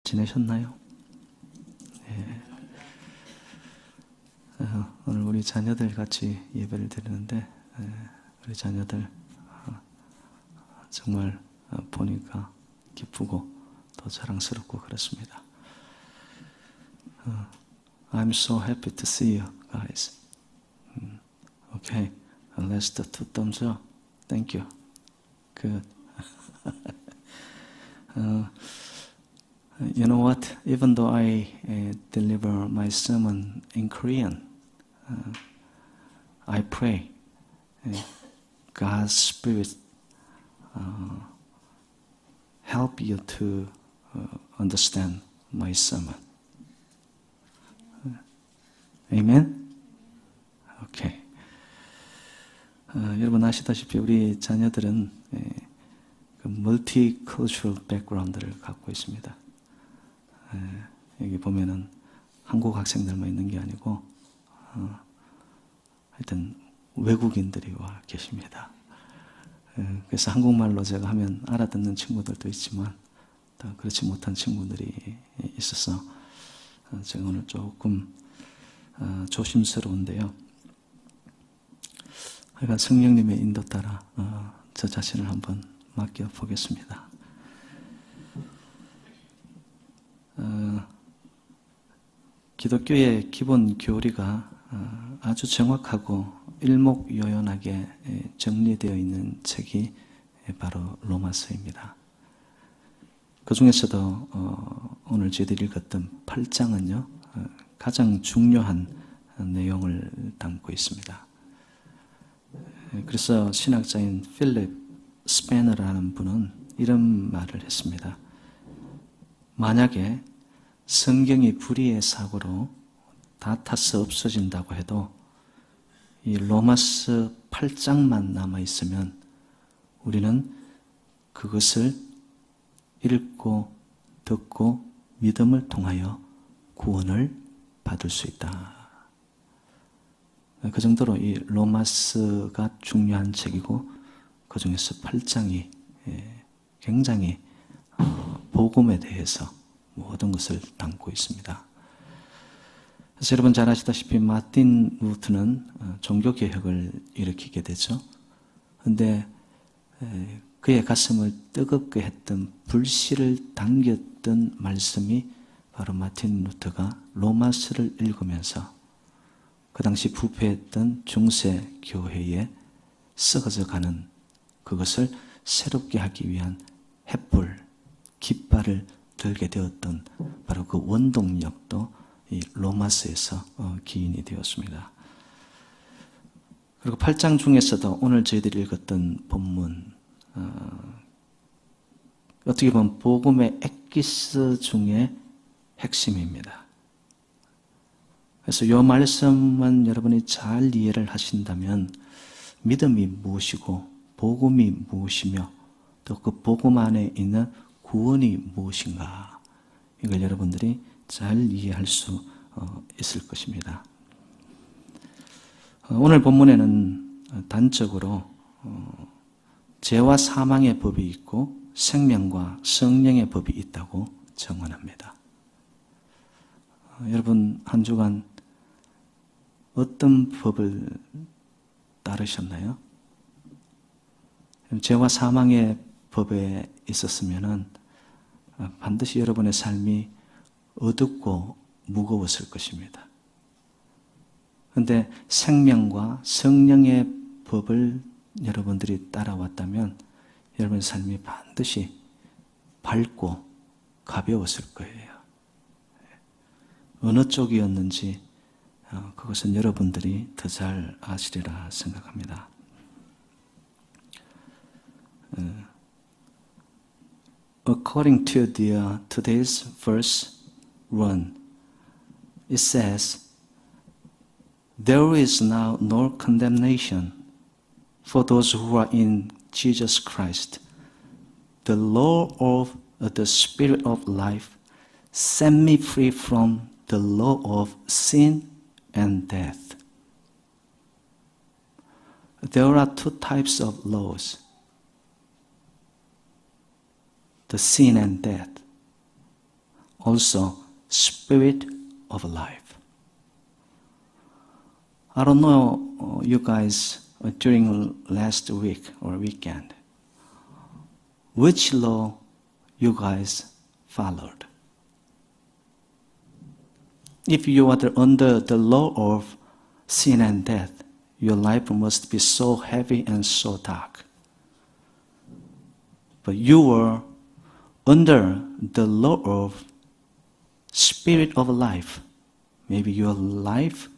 지내셨나요? 예. 오늘 우리 자녀들 같이 예배를 드리는데 우리 자녀들 정말 보니까 기쁘고 더 자랑스럽고 그렇습니다. I'm so happy to see you guys. Okay, let's do 2 thumbs up. Thank you. Good. You know what? Even though I deliver my sermon in Korean, I pray God's Spirit help you to understand my sermon. Amen? Okay. 여러분 아시다시피 우리 자녀들은 그 멀티컬처럴 백그라운드를 갖고 있습니다. 여기 보면은 한국 학생들만 있는 게 아니고 하여튼 외국인들이 와 계십니다. 그래서 한국말로 제가 하면 알아듣는 친구들도 있지만 다 그렇지 못한 친구들이 있어서 제가 오늘 조금 조심스러운데요. 하여간 성령님의 인도 따라 저 자신을 한번 맡겨보겠습니다. 기독교의 기본 교리가 아주 정확하고 일목요연하게 정리되어 있는 책이 바로 로마서입니다. 그 중에서도 오늘 저희들이 읽었던 8장은요, 가장 중요한 내용을 담고 있습니다. 그래서 신학자인 필립 스패너라는 분은 이런 말을 했습니다. 만약에 성경이 불의의 사고로 다 타서 없어진다고 해도 이 로마서 8장만 남아있으면 우리는 그것을 읽고 듣고 믿음을 통하여 구원을 받을 수 있다. 그 정도로 이 로마서가 중요한 책이고 그 중에서 8장이 굉장히 복음에 대해서 모든 것을 담고 있습니다. 그래서 여러분 잘 아시다시피 마틴 루터는 종교개혁을 일으키게 되죠. 그런데 그의 가슴을 뜨겁게 했던 불씨를 당겼던 말씀이 바로 마틴 루터가 로마서를 읽으면서 그 당시 부패했던 중세 교회에 썩어져 가는 그것을 새롭게 하기 위한 횃불, 깃발을 들게 되었던 바로 그 원동력도 이 로마서에서 기인이 되었습니다. 그리고 8장 중에서도 오늘 저희들이 읽었던 본문, 어떻게 보면 복음의 엑기스 중에 핵심입니다. 그래서 이 말씀만 여러분이 잘 이해를 하신다면 믿음이 무엇이고 복음이 무엇이며 또 그 복음 안에 있는 구원이 무엇인가 이걸 여러분들이 잘 이해할 수 있을 것입니다. 오늘 본문에는 단적으로 죄와 사망의 법이 있고 생명과 성령의 법이 있다고 정언합니다. 여러분 한 주간 어떤 법을 따르셨나요? 죄와 사망의 법에 있었으면은 반드시 여러분의 삶이 어둡고 무거웠을 것입니다. 그런데 생명과 성령의 법을 여러분들이 따라왔다면 여러분의 삶이 반드시 밝고 가벼웠을 거예요. 어느 쪽이었는지 그것은 여러분들이 더 잘 아시리라 생각합니다. According to today's verse 1, it says, "There is now no condemnation for those who are in Jesus Christ. The law of the Spirit of life set me free from the law of sin and death." There are two types of laws, the sin and death. also Spirit of life. I don't know you guys during last week or weekend, which law you guys followed. If you are under the law of sin and death, your life must be so heavy and so dark. But you were under the law of Spirit of life. Maybe your life,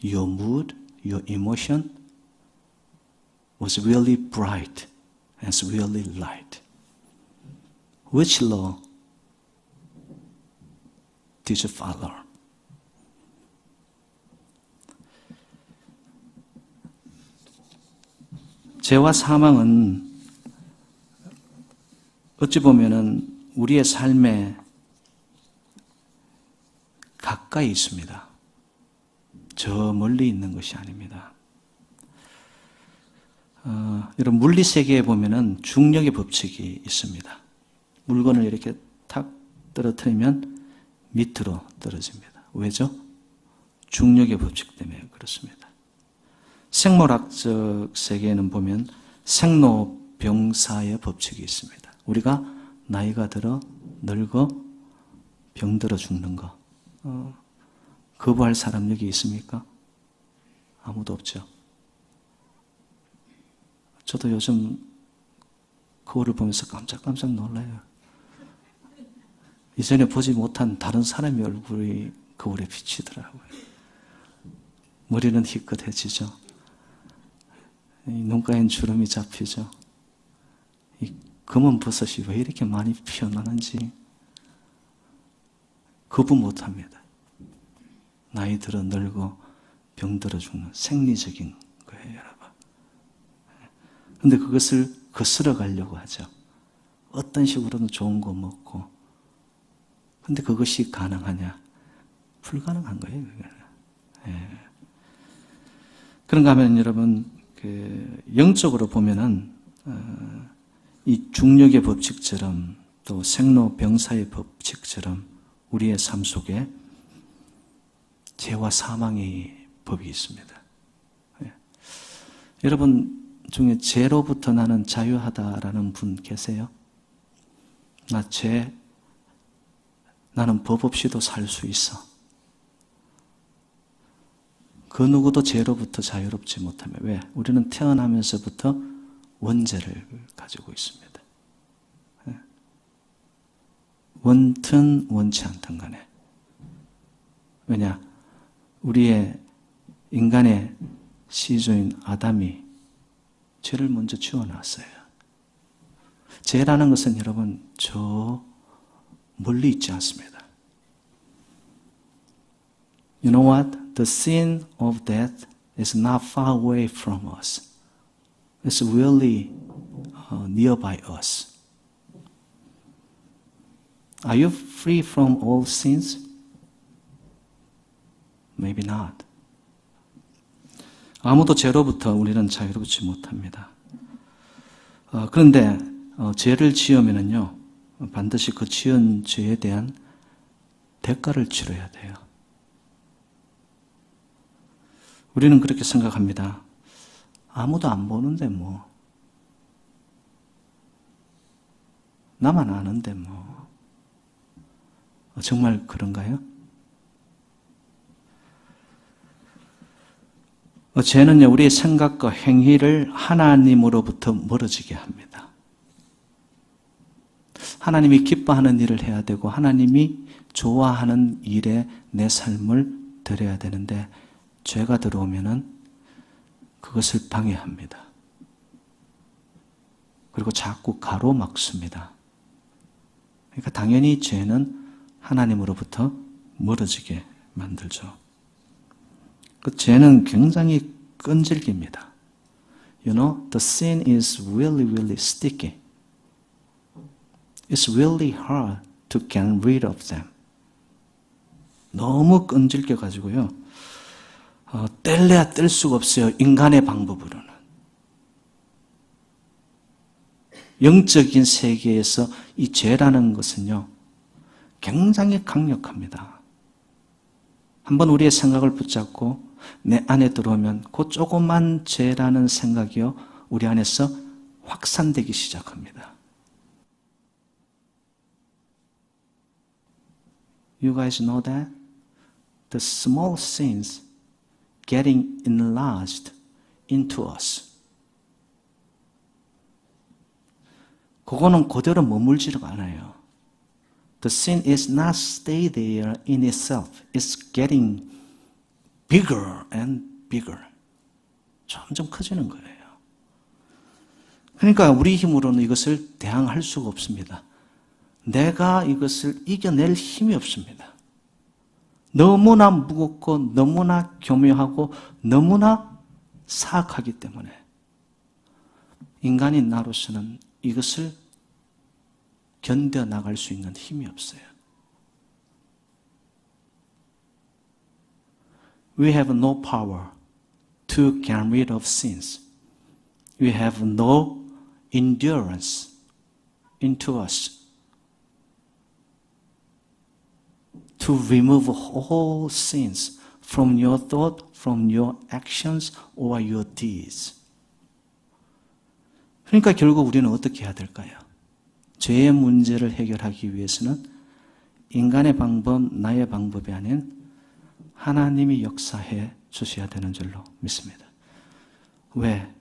your mood, your emotion was really bright and really light. Which law did you follow? 죄와 사망은 어찌 보면은 우리의 삶에 가까이 있습니다. 저 멀리 있는 것이 아닙니다. 여러분 물리 세계에 보면은 중력의 법칙이 있습니다. 물건을 이렇게 탁 떨어뜨리면 밑으로 떨어집니다. 왜죠? 중력의 법칙 때문에 그렇습니다. 생물학적 세계에는 보면 생로병사의 법칙이 있습니다. 우리가 나이가 들어 늙어 병들어 죽는 거 거부할 사람 여기 있습니까? 아무도 없죠. 저도 요즘 거울을 보면서 깜짝깜짝 놀라요. 이전에 보지 못한 다른 사람의 얼굴이 거울에 비치더라고요. 머리는 희끗해지죠. 눈가엔 주름이 잡히죠. 이 검은 버섯이 왜 이렇게 많이 피어나는지 거부 못합니다. 나이 들어 늙어 병들어 죽는 생리적인 거예요, 여러분. 그런데 그것을 거스러 가려고 하죠. 어떤 식으로든 좋은 거 먹고. 근데 그것이 가능하냐? 불가능한 거예요. 예. 그런가 하면 여러분 영적으로 보면은 이 중력의 법칙처럼 또 생로병사의 법칙처럼 우리의 삶 속에 죄와 사망의 법이 있습니다. 예. 여러분 중에 죄로부터 나는 자유하다라는 분 계세요? 나는 법 없이도 살 수 있어. 그 누구도 죄로부터 자유롭지 못하며. 왜? 우리는 태어나면서부터 원죄를 가지고 있습니다. 원튼 원치 않든 간에. 왜냐? 우리의 인간의 시조인 아담이 죄를 먼저 지어놨어요. 죄라는 것은 여러분 저 멀리 있지 않습니다. You know what? The sin of death is not far away from us. It's really nearby us. Are you free from all sins? Maybe not. 아무도 죄로부터 우리는 자유롭지 못합니다. 그런데 죄를 지으면은요, 반드시 그 지은 죄에 대한 대가를 치러야 돼요. 우리는 그렇게 생각합니다. 아무도 안 보는데 뭐. 나만 아는데 뭐. 정말 그런가요? 죄는요, 우리의 생각과 행위를 하나님으로부터 멀어지게 합니다. 하나님이 기뻐하는 일을 해야 되고 하나님이 좋아하는 일에 내 삶을 드려야 되는데 죄가 들어오면은 그것을 방해합니다. 그리고 자꾸 가로막습니다. 그러니까 당연히 죄는 하나님으로부터 멀어지게 만들죠. 그 죄는 굉장히 끈질깁니다. You know, the sin is really, really sticky. It's really hard to get rid of them. 너무 끈질겨가지고요. 뗄래야 뗄 수가 없어요. 인간의 방법으로는. 영적인 세계에서 이 죄라는 것은요. 굉장히 강력합니다. 한번 우리의 생각을 붙잡고 내 안에 들어오면 그 조그만 죄라는 생각이요 우리 안에서 확산되기 시작합니다. You guys know that? The small sins getting enlarged into us. 그거는 그대로 머물지가 않아요. The sin is not stay there in itself. It's getting bigger and bigger. 점점 커지는 거예요. 그러니까 우리 힘으로는 이것을 대항할 수가 없습니다. 내가 이것을 이겨낼 힘이 없습니다. 너무나 무겁고 너무나 교묘하고 너무나 사악하기 때문에 인간인 나로서는 이것을 견뎌나갈 수 있는 힘이 없어요. We have no power to get rid of sins. We have no endurance into us to remove all sins from your thought, from your actions, or your deeds. 그러니까 결국 우리는 어떻게 해야 될까요? 죄의 문제를 해결하기 위해서는 인간의 방법, 나의 방법이 아닌 하나님이 역사해 주셔야 되는 줄로 믿습니다. 왜?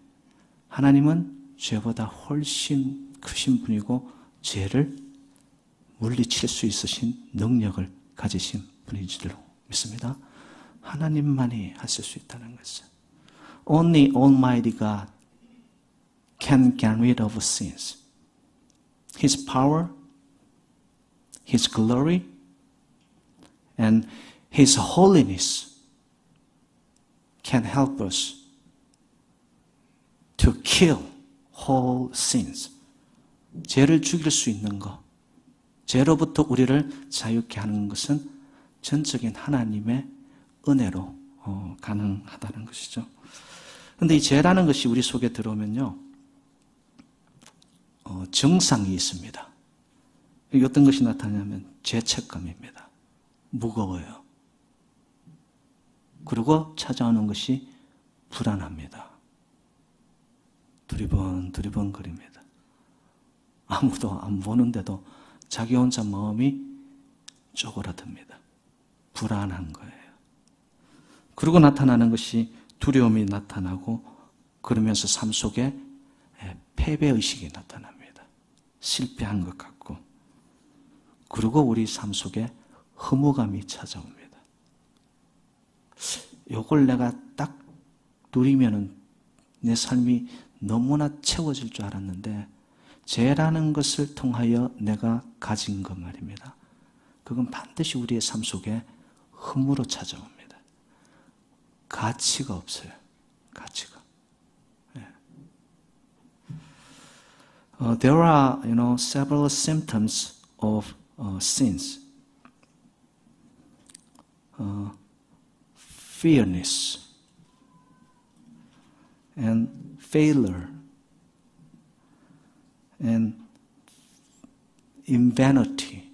하나님은 죄보다 훨씬 크신 분이고 죄를 물리칠 수 있으신 능력을 가지신 분인 줄로 믿습니다. 하나님만이 하실 수 있다는 것을. Only Almighty God can get rid of sins. His power, His glory, and His holiness can help us to kill all sins. 죄를 죽일 수 있는 것, 죄로부터 우리를 자유케 하는 것은 전적인 하나님의 은혜로 가능하다는 것이죠. 그런데 이 죄라는 것이 우리 속에 들어오면요, 정상이 있습니다. 이게 어떤 것이 나타나냐면 죄책감입니다. 무거워요. 그리고 찾아오는 것이 불안합니다. 두리번 거립니다. 아무도 안 보는데도 자기 혼자 마음이 쪼그라듭니다. 불안한 거예요. 그리고 나타나는 것이 두려움이 나타나고 그러면서 삶 속에 패배의식이 나타납니다. 실패한 것 같고 그리고 우리 삶 속에 허무감이 찾아옵니다. 이걸 내가 딱 누리면은 내 삶이 너무나 채워질 줄 알았는데 죄라는 것을 통하여 내가 가진 것 말입니다. 그건 반드시 우리의 삶 속에 흠으로 찾아옵니다. 가치가 없어요. 가치가. There are, several symptoms of sins. Fearness and failure and invanity.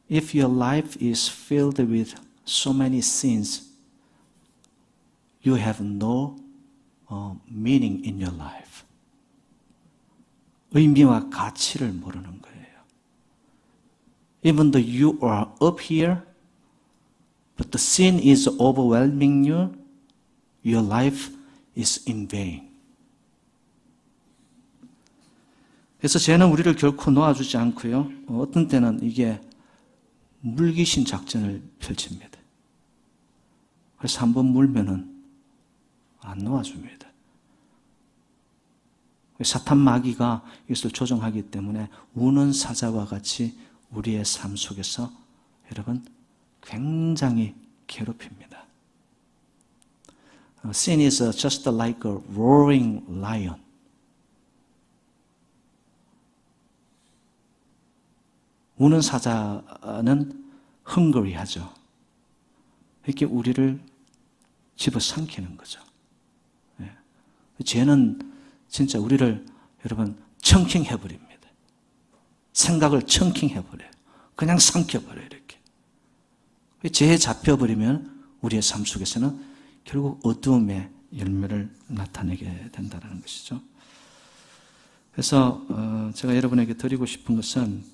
If your life is filled with so many sins, you have no meaning in your life. 의미와 가치를 모르는 거예요. Even though you are up here, but the sin is overwhelming you, your life is in vain. 그래서 죄는 우리를 결코 놓아주지 않고요. 어떤 때는 이게 물귀신 작전을 펼칩니다. 그래서 한번 물면은 안 놓아줍니다. 사탄 마귀가 이것을 조종하기 때문에 우는 사자와 같이 우리의 삶 속에서 여러분 굉장히 괴롭힙니다. Sin is just like a roaring lion. 우는 사자는 헝그리하죠. 이렇게 우리를 집어삼키는 거죠. 죄는 진짜 우리를 여러분 청킹해버립니다. 생각을 청킹해버려요. 그냥 삼켜버려요. 이렇게. 죄에 잡혀버리면 우리의 삶 속에서는 결국 어두움의 열매를 나타내게 된다는 것이죠. 그래서 제가 여러분에게 드리고 싶은 것은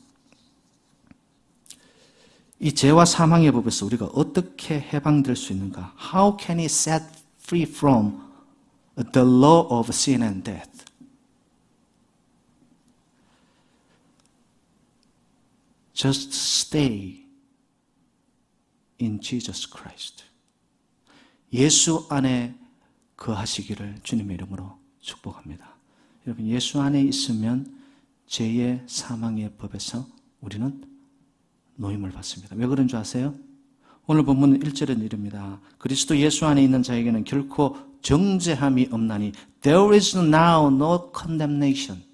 이 죄와 사망의 법에서 우리가 어떻게 해방될 수 있는가? How can we set free from the law of sin and death? Just stay in Jesus Christ. 예수 안에 거하시기를 주님의 이름으로 축복합니다. 여러분, 예수 안에 있으면 죄의 사망의 법에서 우리는 노임을 받습니다. 왜 그런 줄 아세요? 오늘 본문 1절은 이릅니다. 그리스도 예수 안에 있는 자에게는 결코 정죄함이 없나니 There is now no condemnation.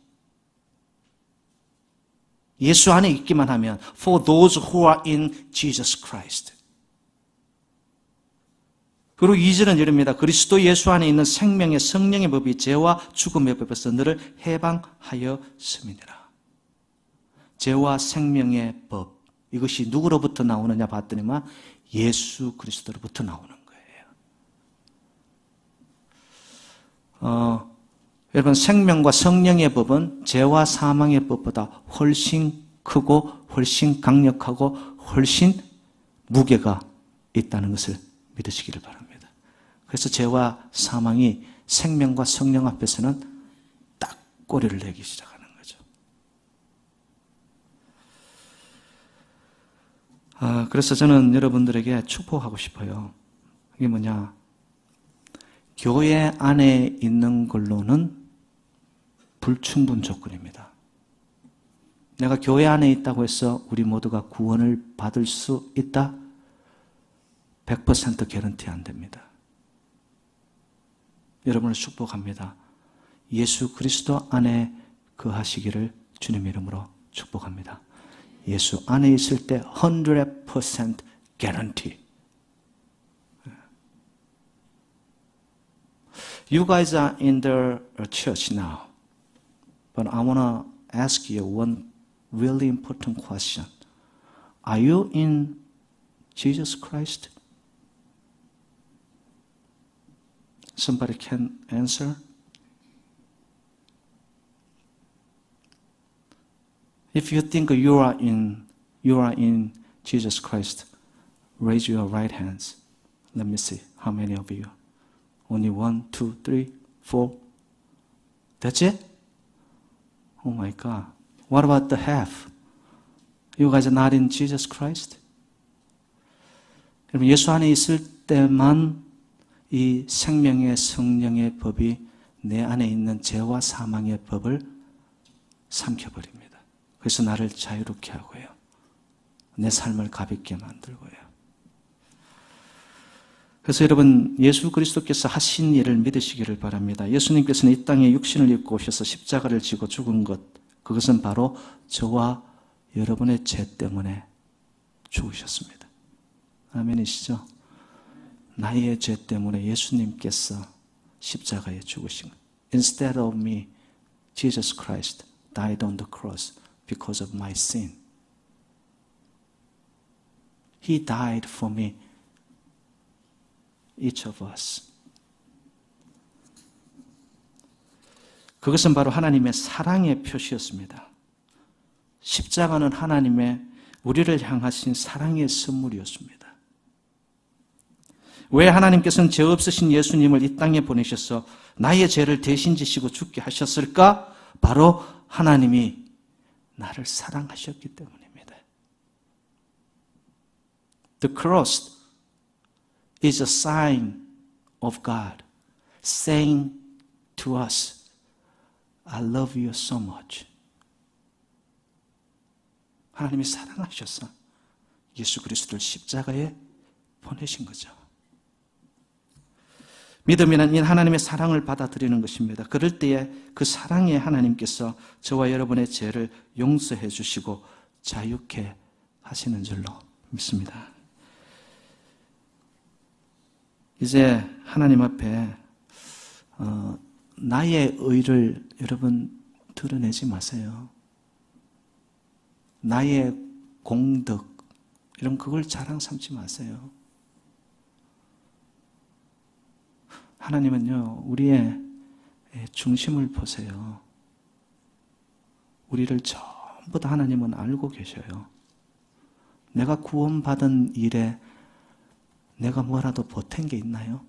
예수 안에 있기만 하면 For those who are in Jesus Christ. 그리고 2절은 이릅니다. 그리스도 예수 안에 있는 생명의 성령의 법이 죄와 죽음의 법에서 너를 해방하였음이니라. 죄와 생명의 법, 이것이 누구로부터 나오느냐 봤더니만 예수 그리스도로부터 나오는 거예요. 여러분, 생명과 성령의 법은 죄와 사망의 법보다 훨씬 크고 훨씬 강력하고 훨씬 무게가 있다는 것을 믿으시기를 바랍니다. 그래서 죄와 사망이 생명과 성령 앞에서는 딱 꼬리를 내기 시작하는 거죠. 그래서 저는 여러분들에게 축복하고 싶어요. 이게 뭐냐? 교회 안에 있는 걸로는 불충분 조건입니다. 내가 교회 안에 있다고 해서 우리 모두가 구원을 받을 수 있다? 100% 개런티 안 됩니다. 여러분을 축복합니다. 예수 그리스도 안에 거하시기를 주님의 이름으로 축복합니다. 예수 안에 있을 때 100% guarantee. You guys are in the church now, but I want to ask you one really important question. Are you in Jesus Christ? Somebody can answer? If you think you are in Jesus Christ, raise your right hands. Let me see how many of you. Only 1, 2, 3, 4. That's it? Oh my God. What about the half? You guys are not in Jesus Christ? 여러분, 예수 안에 있을 때만 이 생명의 성령의 법이 내 안에 있는 죄와 사망의 법을 삼켜버립니다. 그래서 나를 자유롭게 하고요. 내 삶을 가볍게 만들고요. 그래서 여러분, 예수 그리스도께서 하신 일을 믿으시기를 바랍니다. 예수님께서는 이 땅에 육신을 입고 오셔서 십자가를 지고 죽은 것, 그것은 바로 저와 여러분의 죄 때문에 죽으셨습니다. 아멘이시죠? 나의 죄 때문에 예수님께서 십자가에 죽으신 것. Instead of me, Jesus Christ died on the cross because of my sin. He died for me, each of us. 그것은 바로 하나님의 사랑의 표시였습니다. 십자가는 하나님의 우리를 향하신 사랑의 선물이었습니다. 왜 하나님께서는 죄 없으신 예수님을 이 땅에 보내셔서 나의 죄를 대신 지시고 죽게 하셨을까? 바로 하나님이 나를 사랑하셨기 때문입니다. The cross is a sign of God saying to us, I love you so much. 하나님이 사랑하셔서 예수 그리스도를 십자가에 보내신 거죠. 믿음이란 이 하나님의 사랑을 받아들이는 것입니다. 그럴 때에 그 사랑에 하나님께서 저와 여러분의 죄를 용서해 주시고 자유케 하시는 줄로 믿습니다. 이제 하나님 앞에 나의 의를 여러분 드러내지 마세요. 나의 공덕, 이런 그걸 자랑 삼지 마세요. 하나님은요, 우리의 중심을 보세요. 우리를 전부 다 하나님은 알고 계셔요. 내가 구원받은 일에 내가 뭐라도 보탠 게 있나요?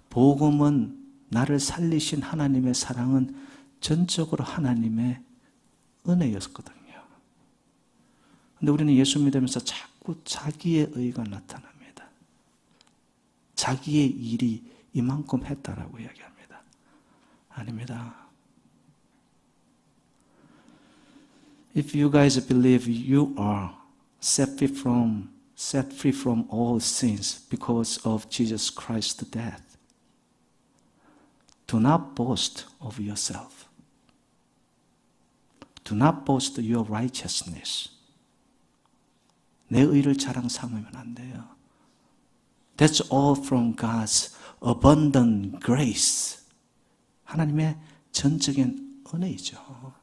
복음은, 나를 살리신 하나님의 사랑은 전적으로 하나님의 은혜였거든요. 근데 우리는 예수 믿으면서 자꾸 자기의 의가 나타납니다. 자기의 일이 이만큼 했다라고 이야기합니다. 아닙니다. If you guys believe you are set free from all sins because of Jesus Christ's death, do not boast of yourself. Do not boast your righteousness. 내 의를 자랑 삼으면 안 돼요. That's all from God's abundant grace. 하나님의 전적인 은혜이죠.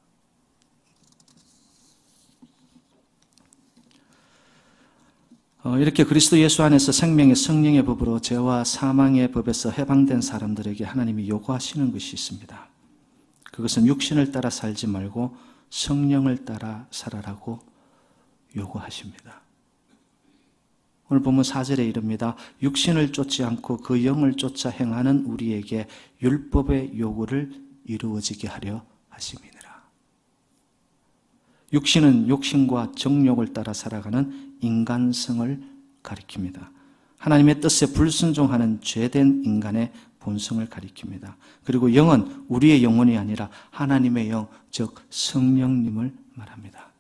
이렇게 그리스도 예수 안에서 생명의 성령의 법으로 죄와 사망의 법에서 해방된 사람들에게 하나님이 요구하시는 것이 있습니다. 그것은 육신을 따라 살지 말고 성령을 따라 살아라고 요구하십니다. 오늘 본문 4절에 이릅니다. 육신을 쫓지 않고 그 영을 쫓아 행하는 우리에게 율법의 요구를 이루어지게 하려 하심이니라. 육신은 욕심과 정욕을 따라 살아가는 인간성을 가리킵니다. 하나님의 뜻에 불순종하는 죄된 인간의 본성을 가리킵니다. 그리고 영은 우리의 영혼이 아니라 하나님의 영, 즉 성령님을 말합니다.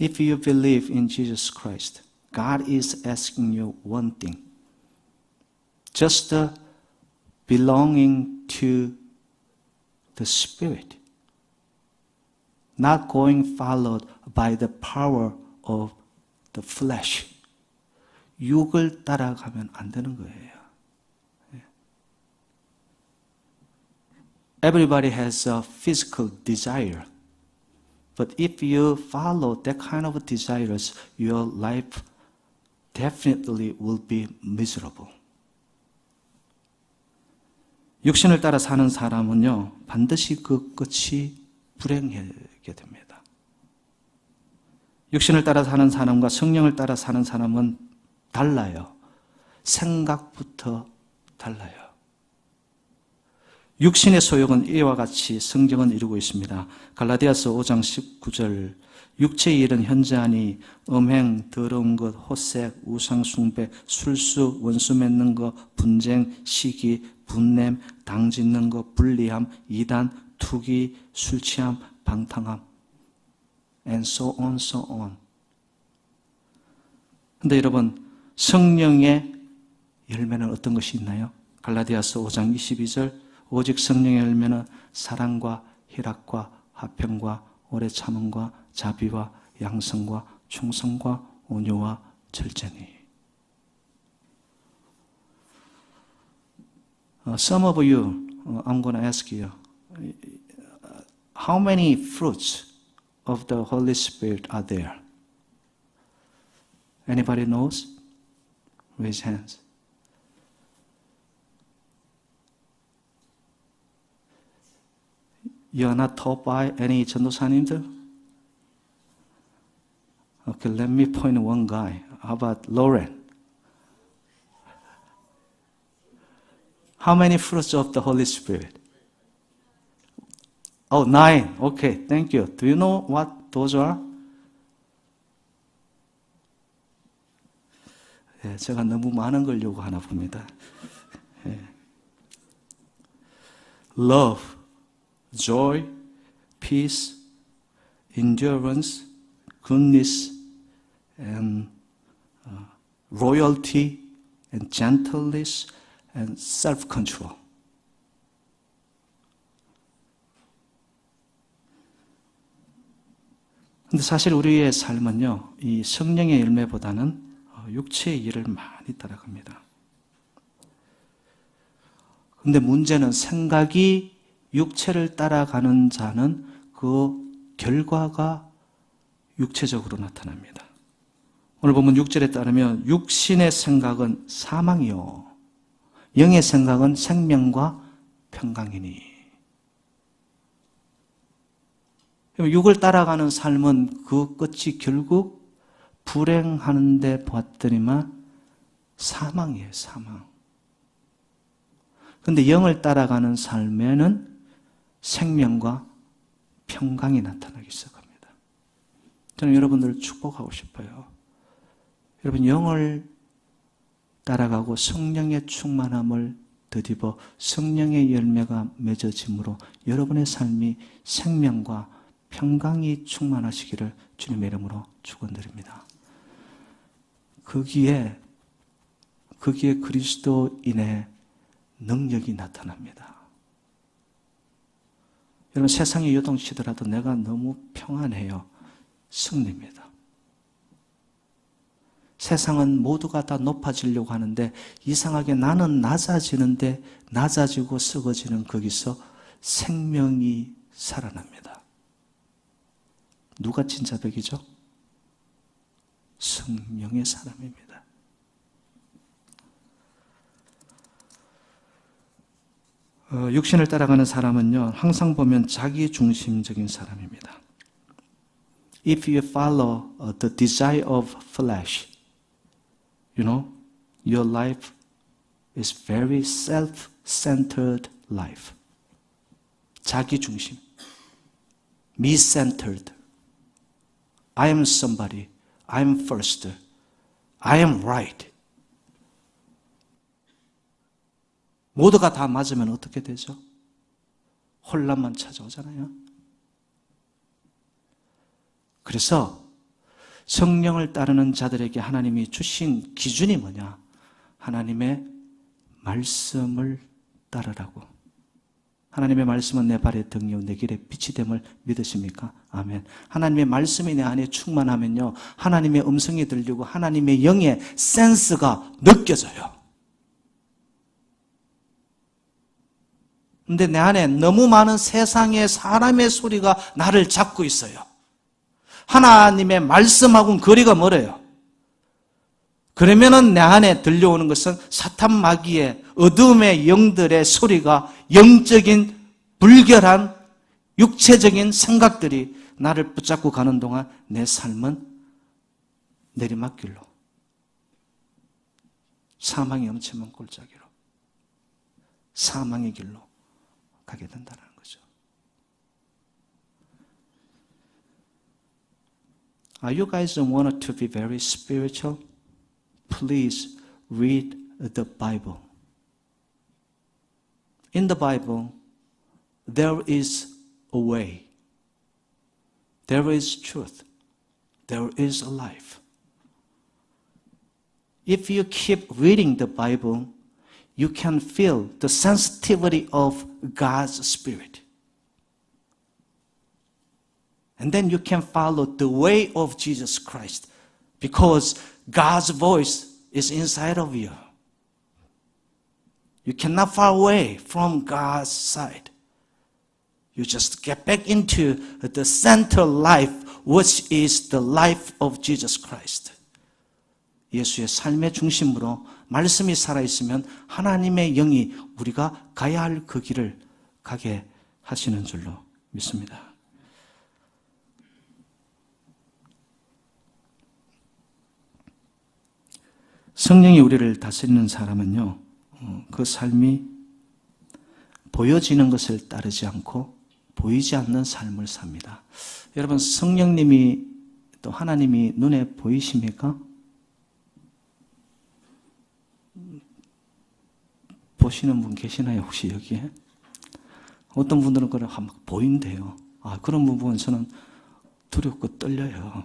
If you believe in Jesus Christ, God is asking you one thing. Just belonging to the Spirit. Not going followed by the power of the flesh. 육을 따라가면 안 되는 거예요. Everybody has a physical desire. But if you follow that kind of desires, your life definitely will be miserable. 육신을 따라 사는 사람은요, 반드시 그 끝이 불행하게 됩니다. 육신을 따라 사는 사람과 성령을 따라 사는 사람은 달라요. 생각부터 달라요. 육신의 소욕은 이와 같이 성경은 이루고 있습니다. 갈라디아서 5장 19절 육체의 일은 현저하니 음행, 더러운 것, 호색, 우상숭배, 술수, 원수 맺는 것, 분쟁, 시기, 분냄, 당짓는 것, 불리함, 이단, 투기, 술취함, 방탕함 and so on, so on. 근데 여러분, 성령의 열매는 어떤 것이 있나요? 갈라디아서 5장 22절 오직 성령의 열매는 사랑과 희락과 화평과 오래 참음과 자비와 양성과 충성과 온유와 절제니. Some of you, I'm going to ask you, how many fruits of the Holy Spirit are there? Anybody knows? Raise hands. You are not taught by any 전도사님들? Okay, let me point one guy. How about Lauren? How many fruits of the Holy Spirit? Oh, 9. Okay, thank you. Do you know what those are? 예, 제가 너무 많은 걸 요구하나 봅니다. 예. Love, joy, peace, endurance, goodness, and loyalty, and gentleness, and self-control. 근데 사실 우리의 삶은요, 이 성령의 열매보다는 육체의 일을 많이 따라갑니다. 근데 문제는 생각이 육체를 따라가는 자는 그 결과가 육체적으로 나타납니다. 오늘 본문 6절에 따르면 육신의 생각은 사망이요 영의 생각은 생명과 평강이니. 육을 따라가는 삶은 그 끝이 결국 불행하는데 보았더니만 사망이에요, 사망. 그런데 영을 따라가는 삶에는 생명과 평강이 나타나기 시작합니다. 저는 여러분들을 축복하고 싶어요. 여러분 영을 따라가고 성령의 충만함을 덧입어 성령의 열매가 맺어짐으로 여러분의 삶이 생명과 평강이 충만하시기를 주님의 이름으로 축원드립니다. 거기에 그리스도인의 능력이 나타납니다. 여러분 세상이 요동치더라도 내가 너무 평안해요. 승리입니다. 세상은 모두가 다 높아지려고 하는데 이상하게 나는 낮아지는데 낮아지고 썩어지는 거기서 생명이 살아납니다. 누가 진짜 벽이죠? 성령의 사람입니다. 육신을 따라가는 사람은요, 항상 보면 자기중심적인 사람입니다. If you follow the desire of flesh, your life is very self-centered life. 자기중심, me-centered. I am somebody. I am first. I am right. 모두가 다 맞으면 어떻게 되죠? 혼란만 찾아오잖아요. 그래서 성령을 따르는 자들에게 하나님이 주신 기준이 뭐냐? 하나님의 말씀을 따르라고. 하나님의 말씀은 내 발의 등이요 내 길의 빛이 됨을 믿으십니까? 아멘. 하나님의 말씀이 내 안에 충만하면요, 하나님의 음성이 들리고 하나님의 영의 센스가 느껴져요. 근데 내 안에 너무 많은 세상의 사람의 소리가 나를 잡고 있어요. 하나님의 말씀하고는 거리가 멀어요. 그러면은 내 안에 들려오는 것은 사탄 마귀의 어둠의 영들의 소리가 영적인 불결한 육체적인 생각들이 나를 붙잡고 가는 동안 내 삶은 내리막길로, 사망이 엄청난 골짜기로, 사망의 길로 가게 된다는 거죠. Are you guys want to be very spiritual? Please read the Bible. In the Bible, there is a way. There is truth. There is a life. If you keep reading the Bible, you can feel the sensitivity of God's Spirit. And then you can follow the way of Jesus Christ because God's voice is inside of you. You cannot fall away from God's side. You just get back into the center life, which is the life of Jesus Christ. 예수의 삶의 중심으로 말씀이 살아있으면 하나님의 영이 우리가 가야 할 그 길을 가게 하시는 줄로 믿습니다. 성령이 우리를 다스리는 사람은요, 그 삶이 보여지는 것을 따르지 않고 보이지 않는 삶을 삽니다. 여러분, 성령님이 또 하나님이 눈에 보이십니까? 보시는 분 계시나요, 혹시 여기에? 어떤 분들은 그래 막 보인대요. 그런 부분은 저는 두렵고 떨려요.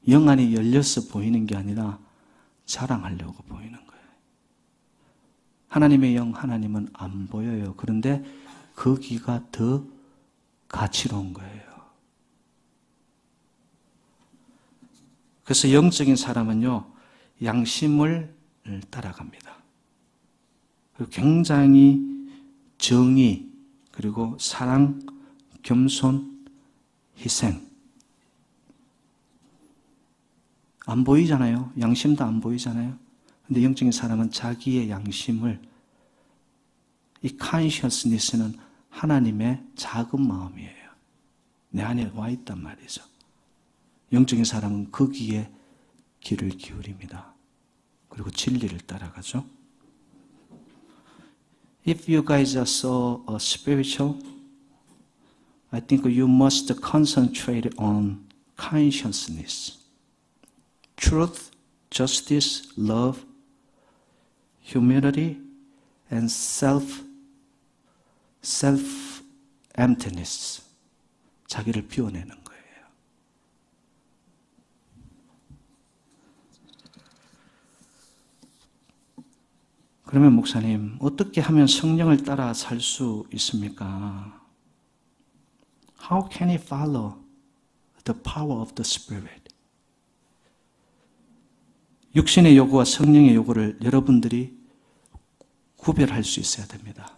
영안이 열려서 보이는 게 아니라 자랑하려고 보이는 거예요. 하나님의 영, 하나님은 안 보여요. 그런데 거기가 더 가치로운 거예요. 그래서 영적인 사람은요, 양심을 따라갑니다. 그리고 굉장히 정의, 그리고 사랑, 겸손, 희생. 안 보이잖아요. 양심도 안 보이잖아요. 근데 영적인 사람은 자기의 양심을, 이 consciousness는 하나님의 작은 마음이에요. 내 안에 와 있단 말이죠. 영적인 사람은 거기에 귀를 기울입니다. 그리고 진리를 따라가죠. If you guys are so spiritual, I think you must concentrate on consciousness. Truth, justice, love, humility, and self-emptiness. 자기를 비워내는 거예요. 그러면 목사님, 어떻게 하면 성령을 따라 살 수 있습니까? How can he follow the power of the Spirit? 육신의 요구와 성령의 요구를 여러분들이 구별할 수 있어야 됩니다.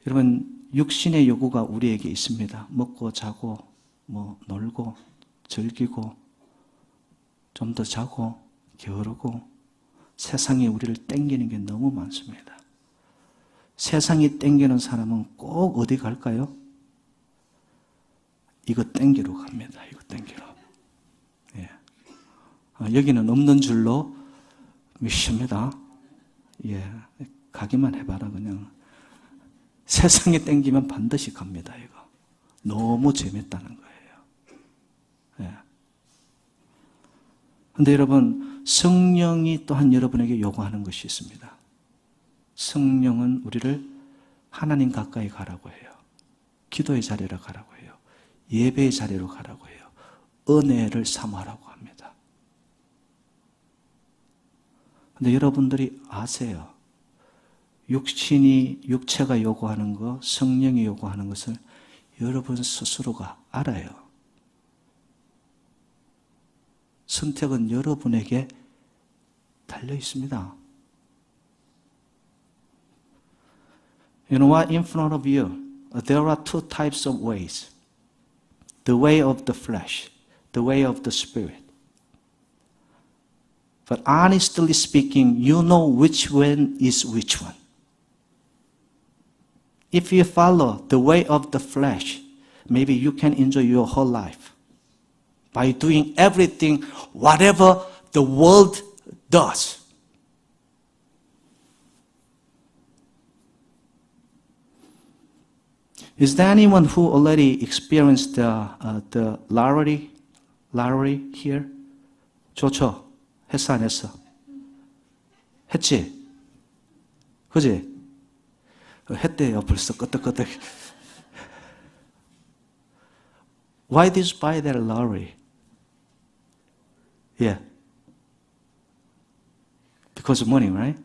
여러분, 육신의 요구가 우리에게 있습니다. 먹고 자고 놀고 즐기고 좀 더 자고 게으르고 세상이 우리를 땡기는 게 너무 많습니다. 세상이 땡기는 사람은 꼭 어디 갈까요? 이거 땡기러 갑니다. 이거 땡기러. 예. 여기는 없는 줄로 믿습니다. 예. 가기만 해봐라 그냥. 세상에 땡기면 반드시 갑니다. 이거. 너무 재밌다는 거예요. 예. 근데 여러분, 성령이 또한 여러분에게 요구하는 것이 있습니다. 성령은 우리를 하나님 가까이 가라고 해요. 기도의 자리로 가라고 해요. 예배의 자리로 가라고 해요. 은혜를 사모하라고 합니다. 근데 여러분들이 아세요. 육체가 요구하는 것, 성령이 요구하는 것을 여러분 스스로가 알아요. 선택은 여러분에게 달려 있습니다. You know what? In front of you, there are two types of ways. The way of the flesh, the way of the spirit. But honestly speaking, you know which one is which one. If you follow the way of the flesh, maybe you can enjoy your whole life by doing everything, whatever the world does. Is there anyone who already experienced the lottery here? 좋죠? 했어, 안 했어? 했지? 그지? 했대요, 벌써 끄떡끄떡. Why did you buy that lottery? Yeah. Because of money, right?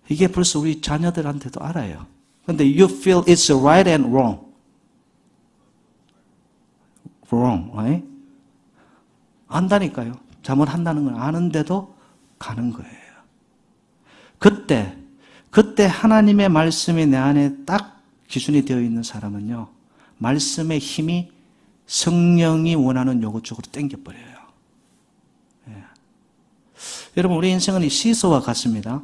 이게 벌써 우리 자녀들한테도 알아요. 근데 you feel it's right and wrong. Wrong, right? 안다니까요. 잘못한다는 걸 아는데도 가는 거예요. 그때 하나님의 말씀이 내 안에 딱 기준이 되어 있는 사람은요, 말씀의 힘이 성령이 원하는 요구 쪽으로 땡겨버려요. 예. 여러분, 우리 인생은 이 시소와 같습니다.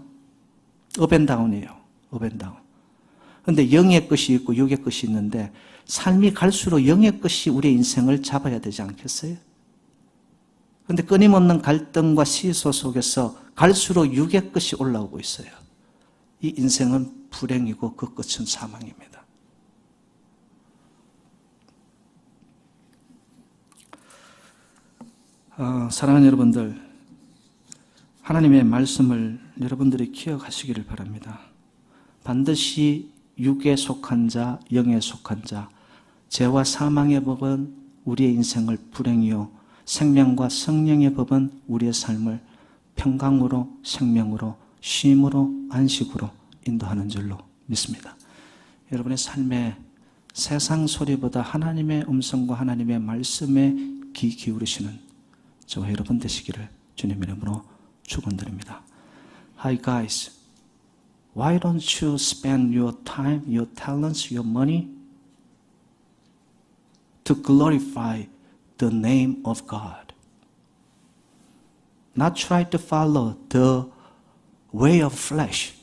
업앤다운이에요. 업앤다운. 근데 영의 것이 있고 육의 것이 있는데 삶이 갈수록 영의 것이 우리의 인생을 잡아야 되지 않겠어요? 근데 끊임없는 갈등과 시소 속에서 갈수록 육의 것이 올라오고 있어요. 이 인생은 불행이고 그 끝은 사망입니다. 사랑하는 여러분들, 하나님의 말씀을 여러분들이 기억하시기를 바랍니다. 반드시 육에 속한 자, 영에 속한 자, 죄와 사망의 법은 우리의 인생을 불행이요, 생명과 성령의 법은 우리의 삶을 평강으로, 생명으로, 쉼으로, 안식으로 인도하는 줄로 믿습니다. 여러분의 삶에 세상 소리보다 하나님의 음성과 하나님의 말씀에 귀 기울이시는 저와 여러분 되시기를 주님 이름으로 축원드립니다. Hi guys, why don't you spend your time, your talents, your money to glorify the name of God? Not try to follow the way of flesh.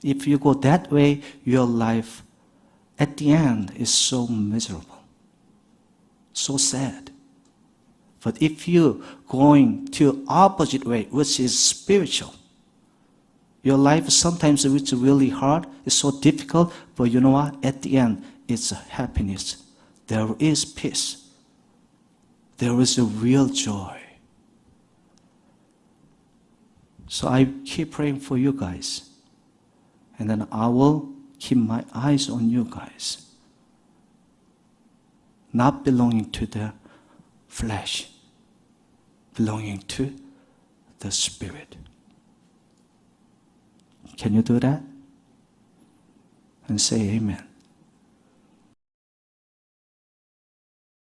If you go that way, your life at the end is so miserable, so sad. But if you're going to opposite way, which is spiritual, your life sometimes it's really hard, it's so difficult, but you know what? At the end, it's happiness. There is peace. There is a real joy. So I keep praying for you guys. And then I will keep my eyes on you guys. Not belonging to the flesh, belonging to the Spirit. Can you do that? And say amen.